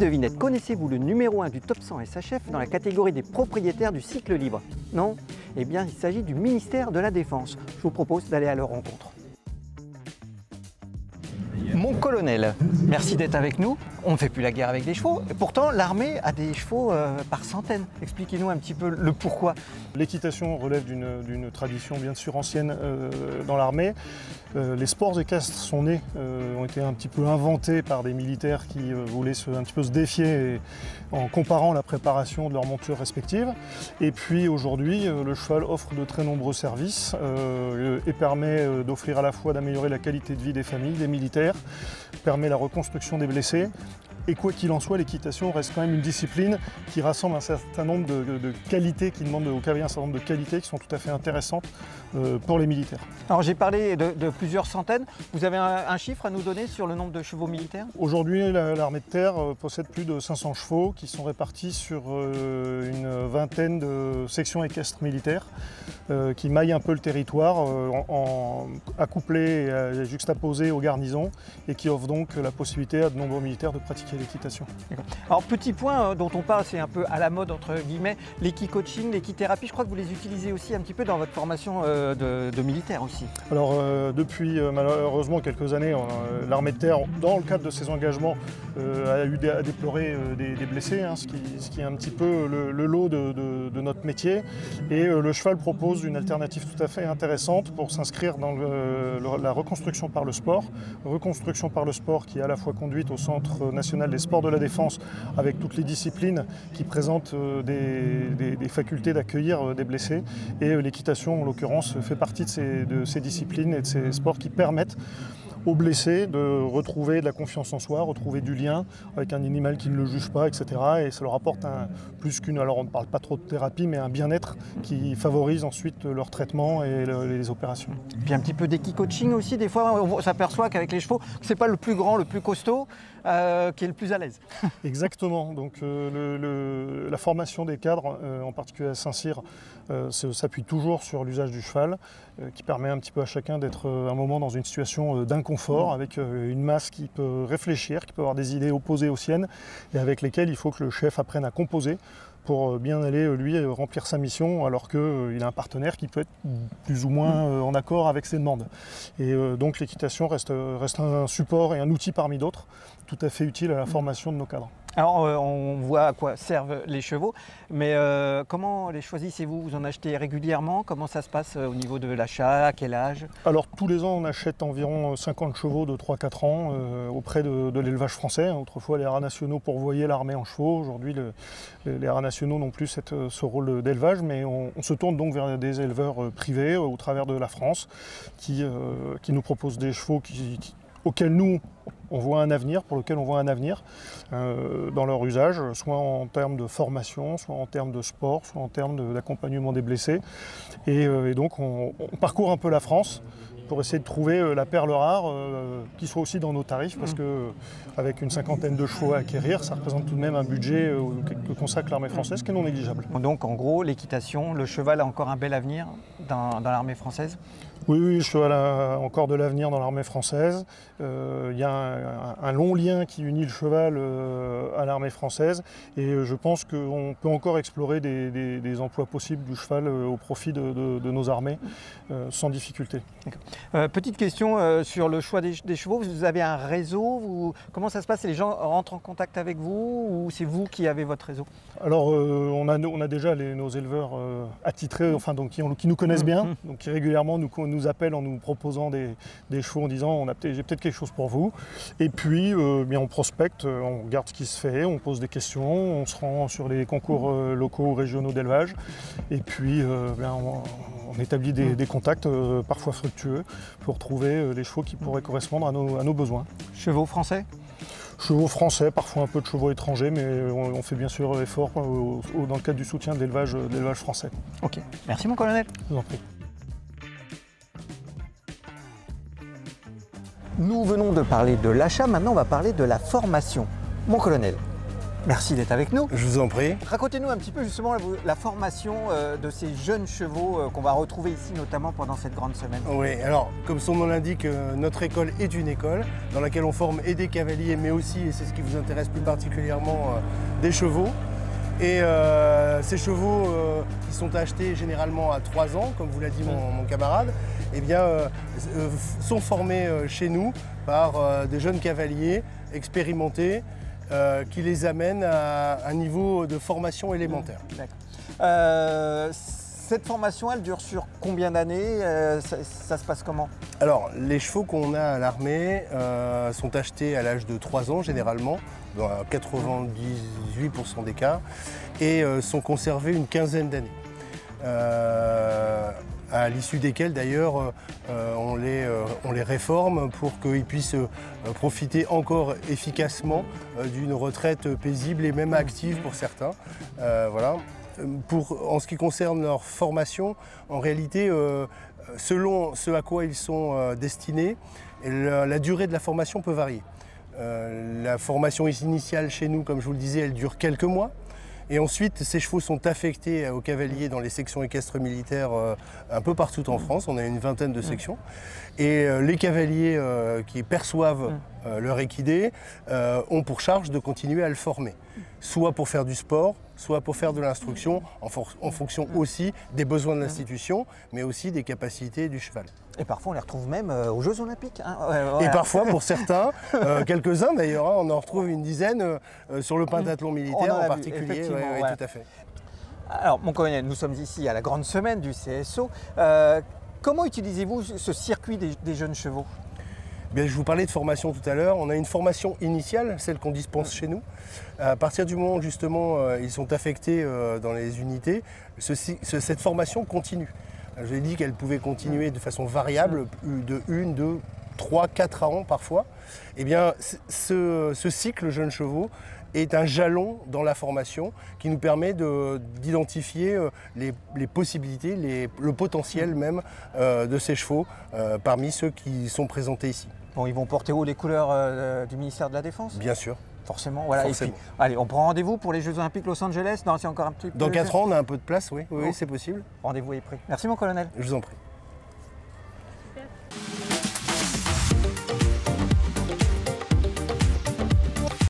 devinette, connaissez-vous le numéro 1 du top 100 SHF dans la catégorie des propriétaires du cycle libre? Non? Eh bien, il s'agit du ministère de la Défense. Je vous propose d'aller à leur rencontre. Mon colonel, merci d'être avec nous. On ne fait plus la guerre avec des chevaux. Et pourtant, l'armée a des chevaux par centaines. Expliquez-nous un petit peu le pourquoi. L'équitation relève d'une tradition bien sûr ancienne dans l'armée. Les sports équestres sont nés, ont été un petit peu inventés par des militaires qui voulaient un petit peu se défier en comparant la préparation de leurs montures respectives. Et puis aujourd'hui, le cheval offre de très nombreux services et permet d'offrir à la fois d'améliorer la qualité de vie des familles, des militaires, permet la reconstruction des blessés. Et quoi qu'il en soit, l'équitation reste quand même une discipline qui rassemble un certain nombre de qualités, qui demande au cavalier un certain nombre de qualités qui sont tout à fait intéressantes pour les militaires. Alors j'ai parlé de plusieurs centaines. Vous avez un chiffre à nous donner sur le nombre de chevaux militaires? Aujourd'hui, l'armée de terre possède plus de 500 chevaux qui sont répartis sur une vingtaine de sections équestres militaires qui maillent un peu le territoire, accouplés et juxtaposés aux garnisons et qui offrent donc la possibilité à de nombreux militaires de pratiquer l'équitation. Alors petit point dont on parle, c'est un peu à la mode entre guillemets, l'équi-coaching, l'équithérapie. Je crois que vous les utilisez aussi un petit peu dans votre formation de militaire aussi. Alors depuis malheureusement quelques années, l'armée de terre, dans le cadre de ses engagements, a eu à déplorer des blessés, hein, ce qui est un petit peu le lot de notre métier. Et le cheval propose une alternative tout à fait intéressante pour s'inscrire dans la reconstruction par le sport. Reconstruction par le sport qui est à la fois conduite au Centre national des sports de la défense avec toutes les disciplines qui présentent des facultés d'accueillir des blessés. Et l'équitation, en l'occurrence, fait partie de ces disciplines et de ces sports qui permettent aux blessés de retrouver de la confiance en soi, retrouver du lien avec un animal qui ne le juge pas, etc. Et ça leur apporte plus qu'une, alors on ne parle pas trop de thérapie, mais un bien-être qui favorise ensuite leur traitement et les opérations. Puis un petit peu d'équi-coaching aussi, des fois on s'aperçoit qu'avec les chevaux, c'est pas le plus grand, le plus costaud, qui est le plus à l'aise. Exactement, donc la formation des cadres, en particulier à Saint-Cyr, s'appuie toujours sur l'usage du cheval, qui permet un petit peu à chacun d'être un moment dans une situation d'inconfort, avec une masse qui peut réfléchir, qui peut avoir des idées opposées aux siennes, et avec lesquelles il faut que le chef apprenne à composer pour bien aller, lui, remplir sa mission, alors qu'il a un partenaire qui peut être plus ou moins en accord avec ses demandes. Et donc l'équitation reste un support et un outil parmi d'autres, tout à fait utile à la formation de nos cadres. Alors on voit à quoi servent les chevaux, mais comment les choisissez-vous? Vous en achetez régulièrement? Comment ça se passe au niveau de l'achat? À quel âge? Alors tous les ans on achète environ 50 chevaux de 3-4 ans auprès de l'élevage français. Autrefois les haras nationaux pourvoyaient l'armée en chevaux, aujourd'hui les haras nationaux n'ont plus ce rôle d'élevage, mais on se tourne donc vers des éleveurs privés au travers de la France qui nous proposent des chevaux auxquels nous on voit un avenir, pour lequel on voit un avenir dans leur usage, soit en termes de formation, soit en termes de sport, soit en termes d'accompagnement des blessés. Et donc on parcourt un peu la France pour essayer de trouver la perle rare qui soit aussi dans nos tarifs, parce qu'avec une cinquantaine de chevaux à acquérir, ça représente tout de même un budget que consacre l'armée française qui est non négligeable. Donc en gros, l'équitation, le cheval a encore un bel avenir dans l'armée française? Oui, le cheval a encore de l'avenir dans l'armée française. Il y a un long lien qui unit le cheval à l'armée française et je pense qu'on peut encore explorer des emplois possibles du cheval au profit de nos armées sans difficulté. Petite question sur le choix des chevaux. Vous avez un réseau? Comment ça se passe? Les gens rentrent en contact avec vous ou c'est vous qui avez votre réseau? Alors on a déjà nos éleveurs attitrés, enfin, donc, qui nous connaissent bien, donc qui régulièrement nous appellent en nous proposant des chevaux en disant j'ai peut-être quelque chose pour vous. Et puis bien on prospecte, on regarde ce qui se fait, on pose des questions, on se rend sur les concours locaux ou régionaux d'élevage et puis on établit des contacts parfois fructueux pour trouver les chevaux qui pourraient correspondre à nos besoins. Chevaux français? Chevaux français, parfois un peu de chevaux étrangers, mais on fait bien sûr effort dans le cadre du soutien de l'élevage français. Ok, merci mon colonel. Je vous en prie. Nous venons de parler de l'achat, maintenant on va parler de la formation. Mon colonel, Merci d'être avec nous. Je vous en prie. Racontez-nous un petit peu justement la formation de ces jeunes chevaux qu'on va retrouver ici, notamment pendant cette grande semaine. Oui, alors comme son nom l'indique, notre école est une école dans laquelle on forme et des cavaliers, mais aussi, et c'est ce qui vous intéresse plus particulièrement, des chevaux. Et ces chevaux qui sont achetés généralement à 3 ans, comme vous l'a dit mon camarade, eh bien, sont formés chez nous par des jeunes cavaliers expérimentés qui les amènent à un niveau de formation élémentaire. Cette formation, elle dure sur combien d'années? Ça se passe comment? Alors, les chevaux qu'on a à l'armée sont achetés à l'âge de 3 ans généralement, dans 98% des cas, et sont conservés une quinzaine d'années. À l'issue desquelles d'ailleurs on les réforme pour qu'ils puissent profiter encore efficacement d'une retraite paisible et même active pour certains. Voilà. En ce qui concerne leur formation, en réalité, selon ce à quoi ils sont destinés, la durée de la formation peut varier. La formation initiale chez nous, comme je vous le disais, elle dure quelques mois. Et ensuite, ces chevaux sont affectés aux cavaliers dans les sections équestres militaires un peu partout en France. On a une vingtaine de sections. Et les cavaliers qui perçoivent leur équidé ont pour charge de continuer à le former. Soit pour faire du sport, soit pour faire de l'instruction, en fonction aussi des besoins de l'institution, mais aussi des capacités du cheval. Et parfois on les retrouve même aux Jeux Olympiques. Hein. Et parfois pour certains, quelques-uns d'ailleurs, on en retrouve une dizaine sur le pentathlon militaire en particulier. Oui, tout à fait. Alors mon colonel, nous sommes ici à la grande semaine du CSO. Comment utilisez-vous ce circuit des jeunes chevaux? Bien, je vous parlais de formation tout à l'heure. On a une formation initiale, celle qu'on dispense chez nous. À partir du moment où justement ils sont affectés dans les unités, cette formation continue. Je vous ai dit qu'elle pouvait continuer de façon variable, de 1, 2, 3, 4 ans parfois. Eh bien, ce cycle jeunes chevaux est un jalon dans la formation qui nous permet d'identifier les possibilités, le potentiel même de ces chevaux parmi ceux qui sont présentés ici. Bon, ils vont porter haut les couleurs du ministère de la Défense? Bien sûr. Forcément, voilà. Forcément. Et puis, allez, on prend rendez-vous pour les Jeux Olympiques Los Angeles? Non, c'est encore un petit peu... Dans 4 ans, on a un peu de place, oui, c'est possible. Rendez-vous est pris. Merci mon colonel. Je vous en prie.